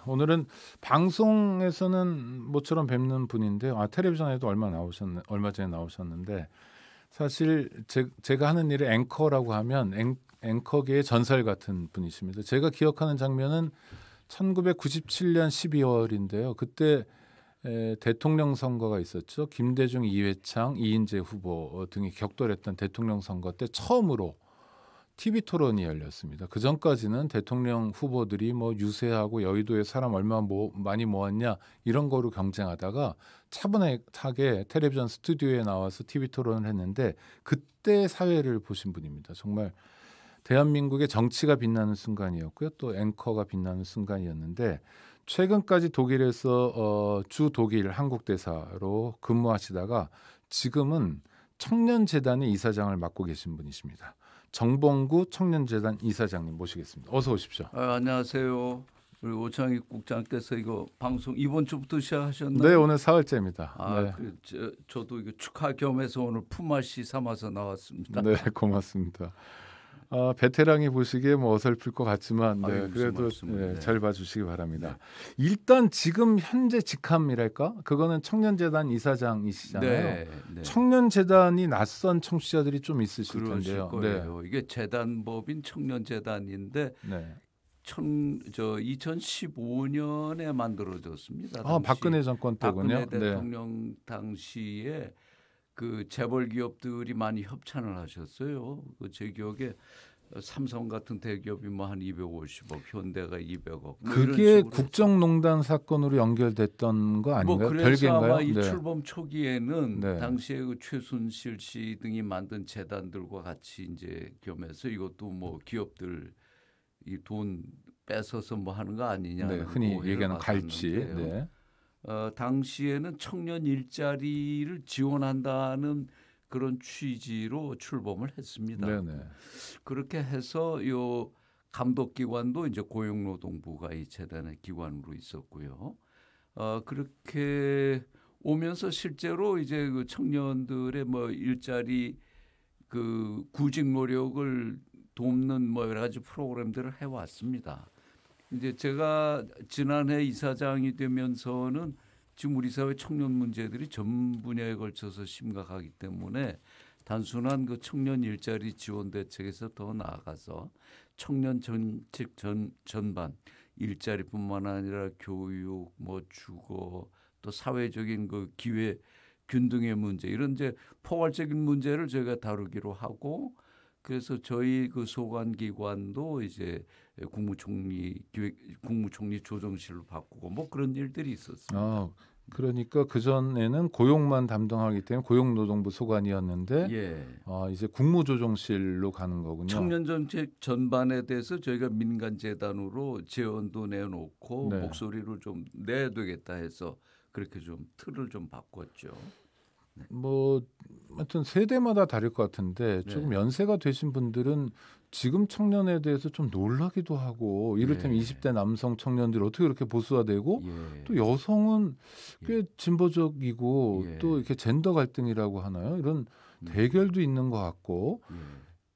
오늘은 방송에서는 모처럼 뵙는 분인데 텔레비전에도 얼마 전에 나오셨는데 사실 제가 하는 일이 앵커라고 하면 앵커계의 전설 같은 분이십니다. 제가 기억하는 장면은 1997년 12월인데요. 그때 대통령 선거가 있었죠. 김대중, 이회창, 이인재 후보 등이 격돌했던 대통령 선거 때 처음으로 TV 토론이 열렸습니다. 그 전까지는 대통령 후보들이 뭐 유세하고 여의도에 사람 얼마 많이 모았냐 이런 거로 경쟁하다가 차분하게 텔레비전 스튜디오에 나와서 TV 토론을 했는데 그때 사회를 보신 분입니다. 정말 대한민국의 정치가 빛나는 순간이었고요. 또 앵커가 빛나는 순간이었는데 최근까지 독일에서 주 독일 한국 대사로 근무하시다가 지금은 청년재단의 이사장을 맡고 계신 분이십니다. 정봉구 청년재단 이사장님 모시겠습니다. 어서 오십시오. 안녕하세요. 우리 오창익 국장께서 이거 방송 이번 주부터 시작하셨나요? 네, 오늘 사흘째입니다. 네. 저도 이거 축하 겸해서 오늘 품앗이 삼아서 나왔습니다. 네, 고맙습니다. 베테랑이 보시기에 뭐 어설플 것 같지만 그래도 잘 봐주시기 바랍니다. 네. 일단 지금 현재 직함이랄까? 그거는 청년재단 이사장이시잖아요. 네. 청년재단이 낯선 청취자들이 좀 있으실 텐데요. 거예요. 네. 이게 재단법인 청년재단인데 2015년에 만들어졌습니다. 박근혜 정권 때군요. 박근혜 대통령 당시에 그 재벌 기업들이 많이 협찬을 하셨어요. 제 기억에 삼성 같은 대기업이 뭐 한 250억, 현대가 200억. 그게 국정농단 사건으로 연결됐던 거 아닌가요? 그래서 별개인가요? 아마 이 출범 초기에는 당시에 그 최순실 씨 등이 만든 재단들과 같이 이제 겸해서 이것도 뭐 기업들 이 돈 뺏어서 뭐 하는 거 아니냐. 흔히 얘기하는 갈취. 당시에는 청년 일자리를 지원한다는 그런 취지로 출범을 했습니다. 네네. 그렇게 해서 요 감독기관도 이제 고용노동부가 이 재단의 기관으로 있었고요. 그렇게 오면서 실제로 이제 그 청년들의 뭐 일자리 그 구직 노력을 돕는 뭐 여러 가지 프로그램들을 해왔습니다. 이제 제가 지난해 이사장이 되면서는 지금 우리 사회 청년 문제들이 전 분야에 걸쳐서 심각하기 때문에 단순한 그 청년 일자리 지원 대책에서 더 나아가서 청년 정책 전반 일자리뿐만 아니라 교육, 뭐 주거, 또 사회적인 그 기회 균등의 문제 이런 이제 포괄적인 문제를 저희가 다루기로 하고. 그래서 저희 그 소관기관도 이제 국무총리 조정실로 바꾸고 뭐 그런 일들이 있었습니다. 그러니까 그 전에는 고용만 담당하기 때문에 고용노동부 소관이었는데 이제 국무조정실로 가는 거군요. 청년 정책 전반에 대해서 저희가 민간재단으로 제언도 내놓고 목소리를 좀 내야 되겠다 해서 그렇게 좀 틀을 좀 바꿨죠. 뭐 하여튼 세대마다 다를 것 같은데 조금 연세가 되신 분들은 지금 청년에 대해서 좀 놀라기도 하고 이를테면 20대 남성 청년들이 어떻게 그렇게 보수화되고 또 여성은 꽤 진보적이고 또 이렇게 젠더 갈등이라고 하나요? 이런 대결도 있는 것 같고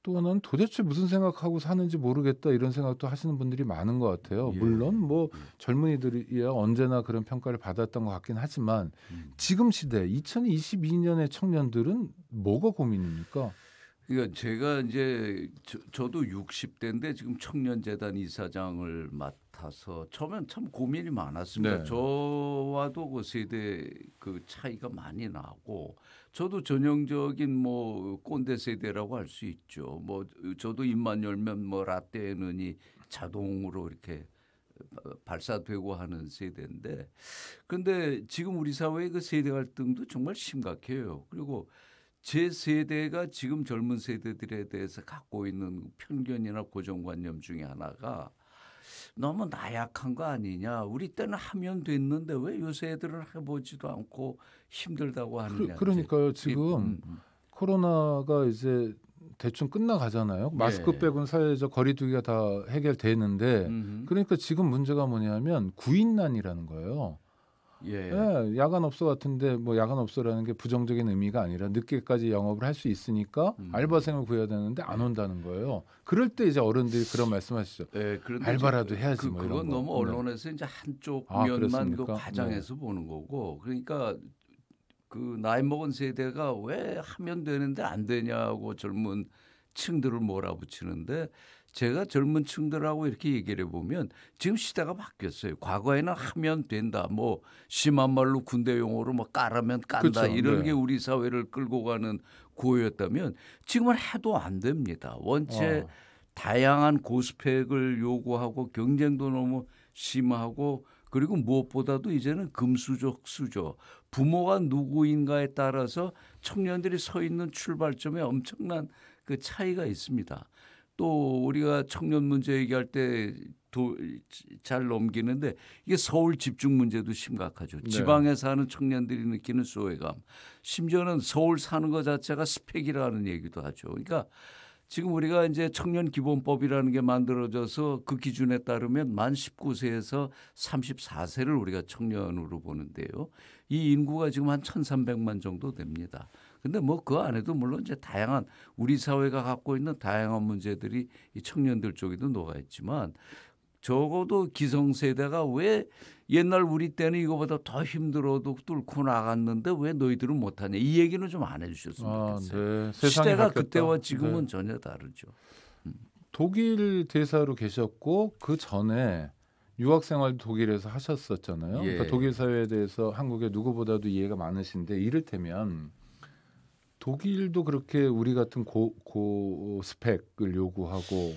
또 하나는 도대체 무슨 생각하고 사는지 모르겠다 이런 생각도 하시는 분들이 많은 것 같아요. 물론 뭐 젊은이들이야 언제나 그런 평가를 받았던 것 같긴 하지만 지금 시대 2022년의 청년들은 뭐가 고민입니까? 그러니까 제가 이제 저도 60대인데 지금 청년재단 이사장을 맡아서 처음엔 참 고민이 많았습니다. 저와도 그 세대 그 차이가 많이 나고 저도 전형적인 뭐 꼰대 세대라고 할 수 있죠. 뭐 저도 입만 열면 뭐 라떼 에너니 자동으로 이렇게 발사되고 하는 세대인데 근데 지금 우리 사회의 그 세대 갈등도 정말 심각해요. 그리고 제 세대가 지금 젊은 세대들에 대해서 갖고 있는 편견이나 고정관념 중에 하나가 너무 나약한 거 아니냐. 우리 때는 하면 됐는데 왜 요새 애들은 해보지도 않고 힘들다고 하느냐. 그러니까요. 지금 코로나가 이제 대충 끝나가잖아요. 마스크 빼고는 사회적 거리두기가 다 해결되는데 그러니까 지금 문제가 뭐냐면 구인난이라는 거예요. 예. 예, 야간업소 같은데 뭐 야간업소라는 게 부정적인 의미가 아니라 늦게까지 영업을 할 수 있으니까 알바생을 구해야 되는데 안 온다는 거예요. 그럴 때 이제 어른들이 그런 말씀하시죠. 예, 그런데 알바라도 이제 해야지 뭐 이런 그건 거. 너무 네. 언론에서 이제 한쪽 아, 면만 그 그렇습니까? 과장해서 보는 거고, 그러니까 그 나이 먹은 세대가 왜 하면 되는데 안 되냐고 젊은 층들을 몰아붙이는데, 제가 젊은 층들하고 이렇게 얘기를 해보면 지금 시대가 바뀌었어요. 과거에는 하면 된다, 뭐 심한 말로 군대 용어로 뭐 까라면 깐다, 그렇죠. 이런 네. 게 우리 사회를 끌고 가는 구호였다면 지금은 해도 안 됩니다. 원체 다양한 고스펙을 요구하고 경쟁도 너무 심하고, 그리고 무엇보다도 이제는 금수저 수저, 부모가 누구인가에 따라서 청년들이 서 있는 출발점에 엄청난 그 차이가 있습니다. 또 우리가 청년 문제 얘기할 때 잘 넘기는데, 이게 서울 집중 문제도 심각하죠. 네. 지방에 사는 청년들이 느끼는 소외감, 심지어는 서울 사는 것 자체가 스펙이라는 얘기도 하죠. 그러니까 지금 우리가 이제 청년 기본법이라는 게 만들어져서 그 기준에 따르면 만 19세에서 34세를 우리가 청년으로 보는데요. 이 인구가 지금 한 1,300만 정도 됩니다. 근데 뭐 그 안에도 물론 이제 다양한 우리 사회가 갖고 있는 다양한 문제들이 이 청년들 쪽에도 녹아 있지만, 적어도 기성세대가 왜 옛날 우리 때는 이거보다 더 힘들어도 뚫고 나갔는데 왜 너희들은 못하냐, 이 얘기는 좀 안 해주셨으면 좋겠어요. 네. 세상이 시대가 바뀌었다. 그때와 지금은 네. 전혀 다르죠. 독일 대사로 계셨고 그 전에 유학 생활도 독일에서 하셨었잖아요. 예. 그러니까 독일 사회에 대해서 한국에 누구보다도 이해가 많으신데, 이를테면 독일도 그렇게 우리 같은 고 스펙을 요구하고.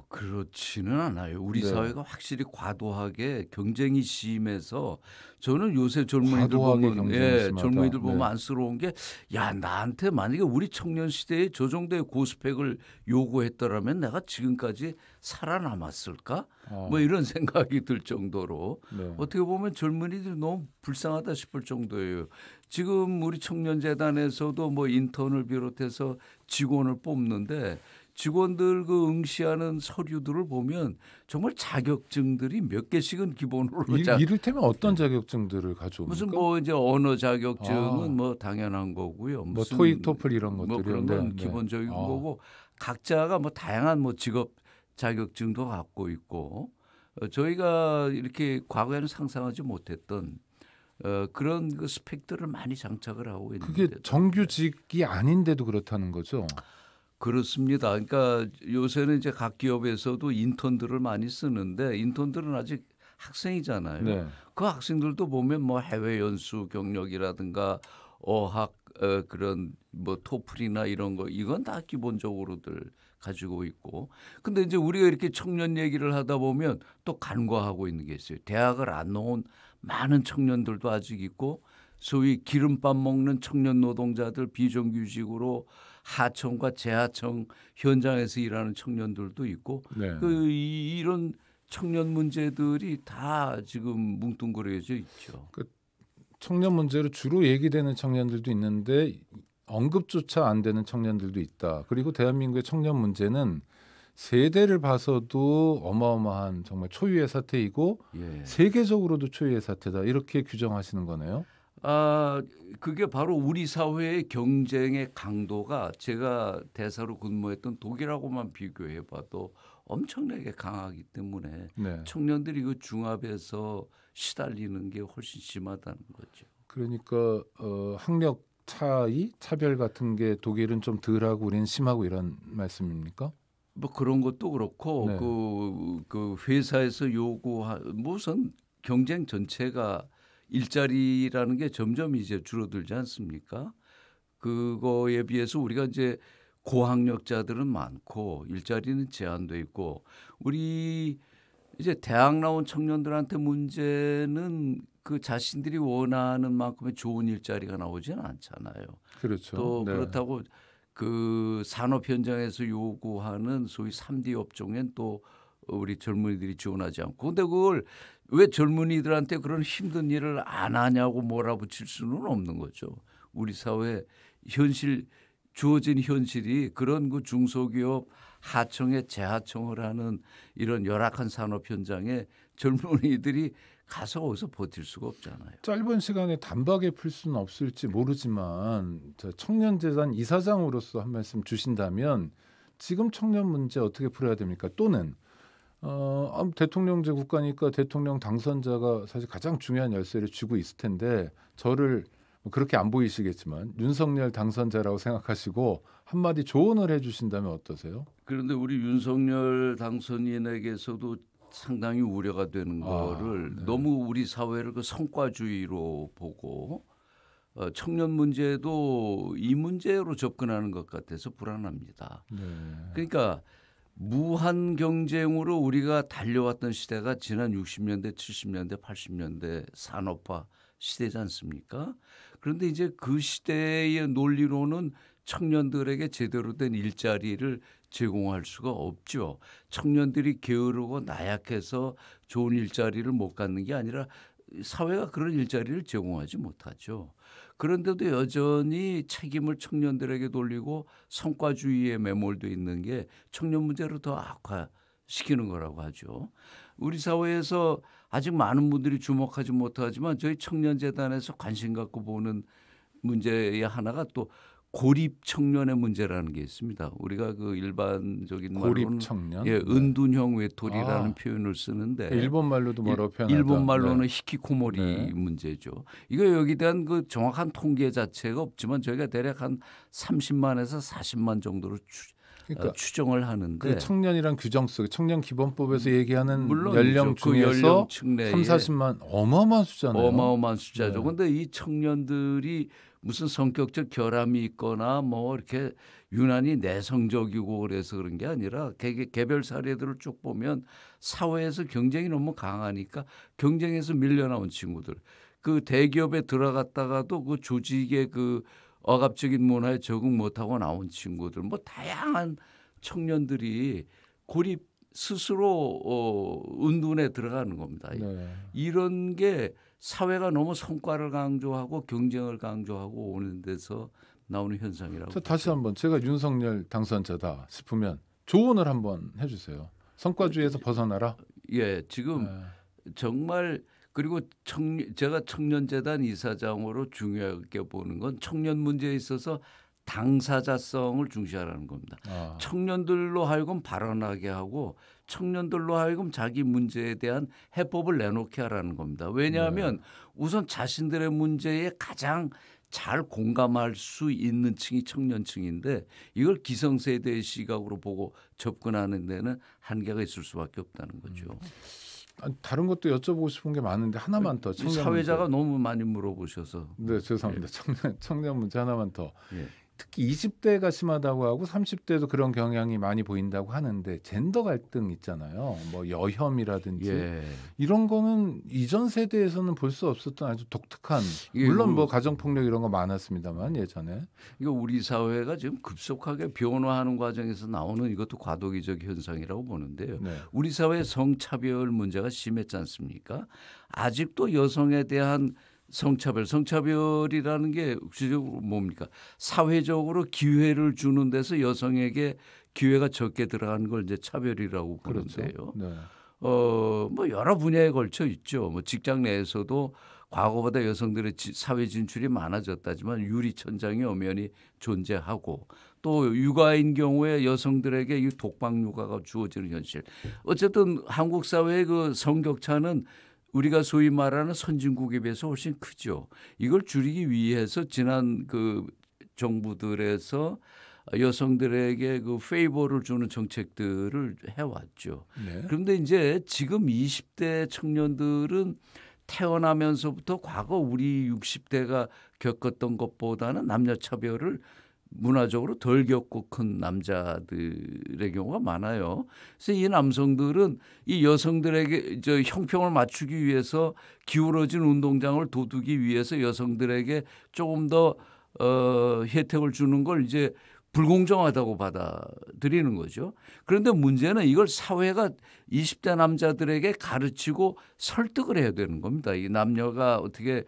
그렇지는 않아요. 우리 네. 사회가 확실히 과도하게 경쟁이 심해서, 저는 요새 젊은이들 과도하게 보면, 경쟁이 심하다. 젊은이들 보면 네. 안쓰러운 게, 야, 나한테 만약에 우리 청년 시대에 저 정도의 고스펙을 요구했더라면 내가 지금까지 살아남았을까? 뭐 이런 생각이 들 정도로, 네. 어떻게 보면 젊은이들이 너무 불쌍하다 싶을 정도예요. 지금 우리 청년재단에서도 뭐 인턴을 비롯해서 직원을 뽑는데, 직원들 그 응시하는 서류들을 보면 정말 자격증들이 몇 개씩은 기본으로 이를테면 어떤 자격증들을 가져옵니까? 무슨 뭐 이제 언어 자격증은 아. 뭐 당연한 거고요. 뭐 무슨 토익, 토플 이런 뭐 것들이요. 그런 건 네, 네. 기본적인 거고, 각자가 뭐 다양한 뭐 직업 자격증도 갖고 있고, 저희가 이렇게 과거에는 상상하지 못했던 그런 그 스펙들을 많이 장착을 하고 있는데, 그게 정규직이 아닌데도 그렇다는 거죠. 그렇습니다. 그러니까 요새는 이제 각 기업에서도 인턴들을 많이 쓰는데, 인턴들은 아직 학생이잖아요. 네. 그 학생들도 보면 뭐 해외 연수 경력이라든가 어학 그런 뭐 토플이나 이런 거, 이건 다 기본적으로들 가지고 있고. 근데 이제 우리가 이렇게 청년 얘기를 하다 보면 또 간과하고 있는 게 있어요. 대학을 안 나온 많은 청년들도 아직 있고, 소위 기름밥 먹는 청년 노동자들, 비정규직으로 하청과 재하청 현장에서 일하는 청년들도 있고, 네. 이런 청년 문제들이 다 지금 뭉뚱그려져 있죠. 청년 문제로 주로 얘기되는 청년들도 있는데 언급조차 안 되는 청년들도 있다. 그리고 대한민국의 청년 문제는 세대를 봐서도 어마어마한 정말 초유의 사태이고, 예. 세계적으로도 초유의 사태다, 이렇게 규정하시는 거네요. 그게 바로 우리 사회의 경쟁의 강도가, 제가 대사로 근무했던 독일하고만 비교해봐도 엄청나게 강하기 때문에 네. 청년들이 그 중압에서 시달리는 게 훨씬 심하다는 거죠. 그러니까 학력 차이, 차별 같은 게 독일은 좀 덜하고 우리는 심하고, 이런 말씀입니까? 뭐 그런 것도 그렇고, 네. 그 회사에서 요구한 무슨 경쟁 전체가, 일자리라는 게 점점 이제 줄어들지 않습니까? 그거에 비해서 우리가 이제 고학력자들은 많고 일자리는 제한돼 있고, 우리 이제 대학 나온 청년들한테 문제는 그 자신들이 원하는 만큼의 좋은 일자리가 나오지는 않잖아요. 그렇죠. 또 네. 그렇다고 그 산업 현장에서 요구하는 소위 3D 업종엔 또 우리 젊은이들이 지원하지 않고, 근데 그걸 왜 젊은이들한테 그런 힘든 일을 안 하냐고 몰아붙일 수는 없는 거죠. 우리 사회 현실, 주어진 현실이 그런 그 중소기업 하청에 재하청을 하는 이런 열악한 산업 현장에 젊은이들이 가서 거기서 버틸 수가 없잖아요. 짧은 시간에 단박에 풀 수는 없을지 모르지만 청년재단 이사장으로서 한 말씀 주신다면 지금 청년 문제 어떻게 풀어야 됩니까? 또는 대통령제 국가니까 대통령 당선자가 사실 가장 중요한 열쇠를 쥐고 있을 텐데 저를 그렇게 안 보이시겠지만 윤석열 당선자라고 생각하시고 한마디 조언을 해주신다면 어떠세요? 그런데 우리 윤석열 당선인에게서도 상당히 우려가 되는 거를 네. 너무 우리 사회를 그 성과주의로 보고 청년 문제도 이 문제로 접근하는 것 같아서 불안합니다. 네. 그러니까 무한 경쟁으로 우리가 달려왔던 시대가 지난 60년대, 70년대, 80년대 산업화 시대지 않습니까? 그런데 이제 그 시대의 논리로는 청년들에게 제대로 된 일자리를 제공할 수가 없죠. 청년들이 게으르고 나약해서 좋은 일자리를 못 갖는 게 아니라 사회가 그런 일자리를 제공하지 못하죠. 그런데도 여전히 책임을 청년들에게 돌리고 성과주의에 매몰돼 있는 게 청년 문제를 더 악화시키는 거라고 하죠. 우리 사회에서 아직 많은 분들이 주목하지 못하지만 저희 청년재단에서 관심 갖고 보는 문제의 하나가 또 고립 청년의 문제라는 게 있습니다. 우리가 그 일반적인 말로는 고립 청년, 은둔형 외톨이라는 표현을 쓰는데 일본 말로도 뭐라고 표현하다. 일본 말로는 히키코모리 문제죠. 이거 여기에 대한 그 정확한 통계 자체가 없지만 저희가 대략 한 30만에서 40만 정도로 추정을 하는데 그 청년이란 규정 속 청년 기본법에서 얘기하는 연령 그 중에서 연령층 내에 3, 40만 어마어마한 숫자네요. 어마어마한 숫자죠. 그런데 이 청년들이 무슨 성격적 결함이 있거나 뭐 이렇게 유난히 내성적이고 그래서 그런 게 아니라 개별 사례들을 쭉 보면 사회에서 경쟁이 너무 강하니까 경쟁에서 밀려나온 친구들. 그 대기업에 들어갔다가도 그 조직의 그 억압적인 문화에 적응 못하고 나온 친구들 뭐 다양한 청년들이 고립 스스로 은둔에 들어가는 겁니다. 네. 이런 게 사회가 너무 성과를 강조하고 경쟁을 강조하고 오는 데서 나오는 현상이라고. 다시 한번 제가 윤석열 당선자다 싶으면 조언을 한번 해주세요. 성과주의에서 벗어나라. 예, 지금 정말 그리고 제가 청년재단 이사장으로 중요하게 보는 건 청년 문제에 있어서 당사자성을 중시하라는 겁니다. 청년들로 하여금 발언하게 하고 청년들로 하여금 자기 문제에 대한 해법을 내놓게 하라는 겁니다. 왜냐하면 우선 자신들의 문제에 가장 잘 공감할 수 있는 층이 청년층인데 이걸 기성세대의 시각으로 보고 접근하는 데는 한계가 있을 수밖에 없다는 거죠. 다른 것도 여쭤보고 싶은 게 많은데 하나만 더. 사회자가 너무 많이 물어보셔서. 네, 죄송합니다. 청년 문제 하나만 더. 예. 특히 20대가 심하다고 하고 30대도 그런 경향이 많이 보인다고 하는데 젠더 갈등 있잖아요. 뭐 여혐이라든지 이런 거는 이전 세대에서는 볼 수 없었던 아주 독특한 물론 뭐 가정폭력 이런 거 많았습니다만 예전에 이거 우리 사회가 지금 급속하게 변화하는 과정에서 나오는 이것도 과도기적 현상이라고 보는데요. 우리 사회 성차별 문제가 심했지 않습니까? 아직도 여성에 대한 성차별이라는 게 구체적으로 뭡니까? 사회적으로 기회를 주는 데서 여성에게 기회가 적게 들어가는 걸 이제 차별이라고 부르는데요. 뭐 여러 분야에 걸쳐 있죠. 뭐 직장 내에서도 과거보다 여성들의 사회 진출이 많아졌다지만 유리천장이 엄연히 존재하고 또 육아인 경우에 여성들에게 이 독박 육아가 주어지는 현실. 어쨌든 한국 사회의 그 성격차는 우리가 소위 말하는 선진국에 비해서 훨씬 크죠. 이걸 줄이기 위해서 지난 그 정부들에서 여성들에게 그 페이버를 주는 정책들을 해왔죠. 그런데 이제 지금 20대 청년들은 태어나면서부터 과거 우리 60대가 겪었던 것보다는 남녀 차별을 문화적으로 덜 겪고 큰 남자들의 경우가 많아요. 그래서 이 남성들은 이 여성들에게 형평을 맞추기 위해서 기울어진 운동장을 돋우기 위해서 여성들에게 조금 더 혜택을 주는 걸 이제 불공정하다고 받아들이는 거죠. 그런데 문제는 이걸 사회가 20대 남자들에게 가르치고 설득을 해야 되는 겁니다. 이 남녀가 어떻게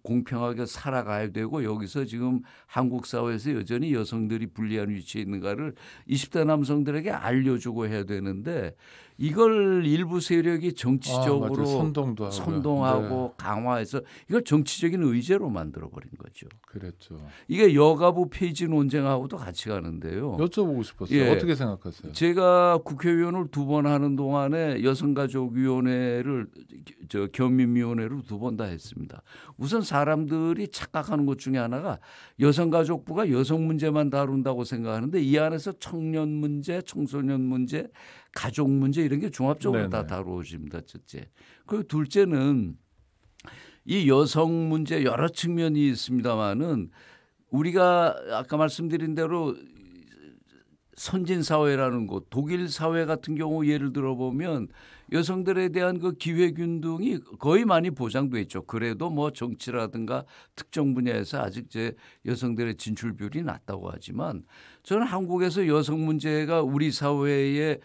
공평하게 살아가야 되고 여기서 지금 한국 사회에서 여전히 여성들이 불리한 위치에 있는가를 20대 남성들에게 알려주고 해야 되는데 이걸 일부 세력이 정치적으로 선동하고 네. 강화해서 이걸 정치적인 의제로 만들어버린 거죠. 그랬죠. 이게 여가부 폐지 논쟁하고도 같이 가는데요. 여쭤보고 싶었어요. 예. 어떻게 생각하세요? 제가 국회의원을 2번 하는 동안에 여성가족위원회를 겸임위원회를 2번 다 했습니다. 우선 사람들이 착각하는 것 중에 하나가 여성가족부가 여성 문제만 다룬다고 생각하는데 이 안에서 청년 문제, 청소년 문제, 가족 문제 이런 게 종합적으로 네네. 다 다루어집니다. 첫째. 그리고 둘째는 이 여성 문제 여러 측면이 있습니다마는 우리가 아까 말씀드린 대로 선진 사회라는 곳, 독일 사회 같은 경우 예를 들어보면 여성들에 대한 그 기회 균등이 거의 많이 보장돼 있죠. 그래도 뭐 정치라든가 특정 분야에서 아직 제 여성들의 진출 비율이 낮다고 하지만 저는 한국에서 여성 문제가 우리 사회에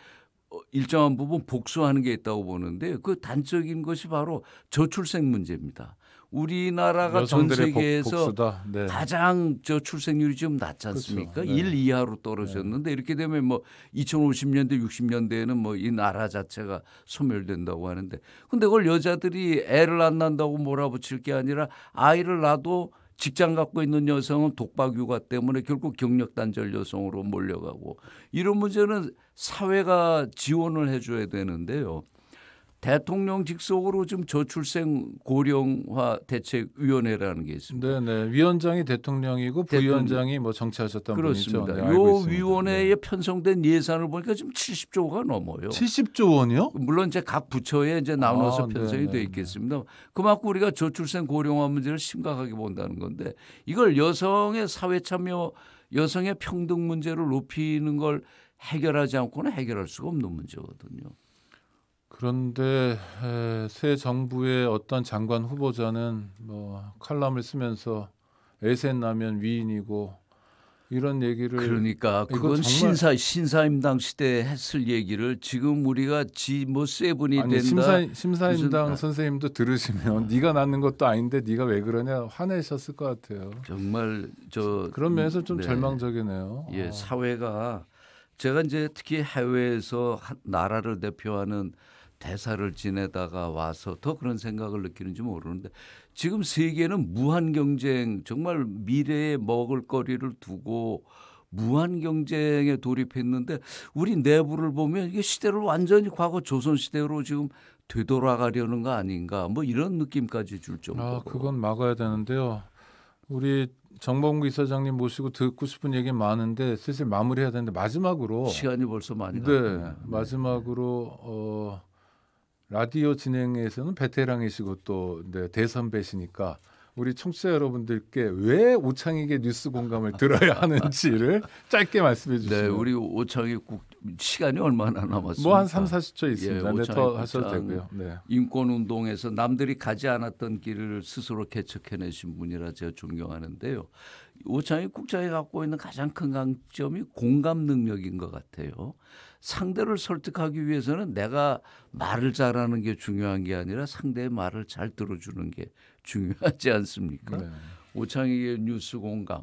일정한 부분 복수하는 게 있다고 보는데 그 단적인 것이 바로 저출생 문제입니다. 우리나라가 전 세계에서 네. 가장 저출생률이 좀 낮지 않습니까? 그렇죠. 네. 1 이하로 떨어졌는데 이렇게 되면 뭐 2050년대 60년대에는 뭐 이 나라 자체가 소멸된다고 하는데 근데 그걸 여자들이 애를 안 낳는다고 몰아붙일 게 아니라 아이를 낳아도 직장 갖고 있는 여성은 독박 육아 때문에 결국 경력 단절 여성으로 몰려가고 이런 문제는 사회가 지원을 해줘야 되는데요. 대통령 직속으로 좀 저출생 고령화 대책위원회라는 게 있습니다. 네네. 위원장이 대통령이고 부위원장이 뭐 정치하셨던 그렇습니다. 분이죠. 네, 요 위원회에 편성된 예산을 보니까 지금 70조가 넘어요. 70조 원이요? 물론 이제 각 부처에 이제 나눠서 편성이 네네. 돼 있겠습니다. 그만큼 우리가 저출생 고령화 문제를 심각하게 본다는 건데 이걸 여성의 사회 참여, 여성의 평등 문제를 높이는 걸 해결하지 않고는 해결할 수가 없는 문제거든요. 그런데 새 정부의 어떤 장관 후보자는 뭐 칼럼을 쓰면서 애셋 나면 위인이고 이런 얘기를 그러니까 그건 신사임당 시대에 했을 얘기를 지금 우리가 뭐 세븐이 아니, 된다. 심사임당 선생님도 들으시면 네가 낳는 것도 아닌데 네가 왜 그러냐 화내셨을 것 같아요. 정말 그런 면에서 좀 네. 절망적이네요. 예, 사회가 제가 이제 특히 해외에서 나라를 대표하는 대사를 지내다가 와서 더 그런 생각을 느끼는지 모르는데 지금 세계는 무한 경쟁 정말 미래의 먹을거리를 두고 무한 경쟁에 돌입했는데 우리 내부를 보면 이게 시대를 완전히 과거 조선시대로 지금 되돌아가려는 거 아닌가 뭐 이런 느낌까지 줄 정도로. 그건 막아야 되는데요. 우리 정봉구 이사장님 모시고 듣고 싶은 얘기 많은데 슬슬 마무리해야 되는데 마지막으로 시간이 벌써 많이 네, 갔네요. 마지막으로 라디오 진행에서는 베테랑이시고 또 대선배시니까 우리 청취자 여러분들께 왜 오창익의 뉴스 공감을 들어야 하는지를 짧게 말씀해 주시면. 네, 우리 오창익 시간이 얼마나 남았습니까? 뭐 한 3, 40초 있습니다. 예, 네, 더 하셔도 되고요. 네. 인권운동에서 남들이 가지 않았던 길을 스스로 개척해내신 분이라 제가 존경하는데요. 오창익 국장이 갖고 있는 가장 큰 강점이 공감 능력인 것 같아요. 상대를 설득하기 위해서는 내가 말을 잘하는 게 중요한 게 아니라 상대의 말을 잘 들어주는 게 중요하지 않습니까? 네. 오창익의 뉴스 공감.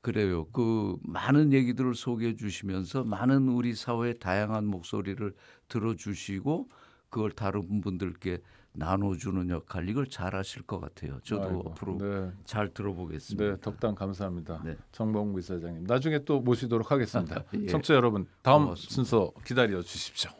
그래요. 그 많은 얘기들을 소개해 주시면서 많은 우리 사회의 다양한 목소리를 들어주시고 그걸 다른 분들께 나눠주는 역할 이걸 잘하실 것 같아요. 저도 앞으로 잘 들어보겠습니다. 네, 덕담 감사합니다. 네. 정봉구 이사장님. 나중에 또 모시도록 하겠습니다. 예. 청취자 여러분 다음 고맙습니다. 순서 기다려 주십시오.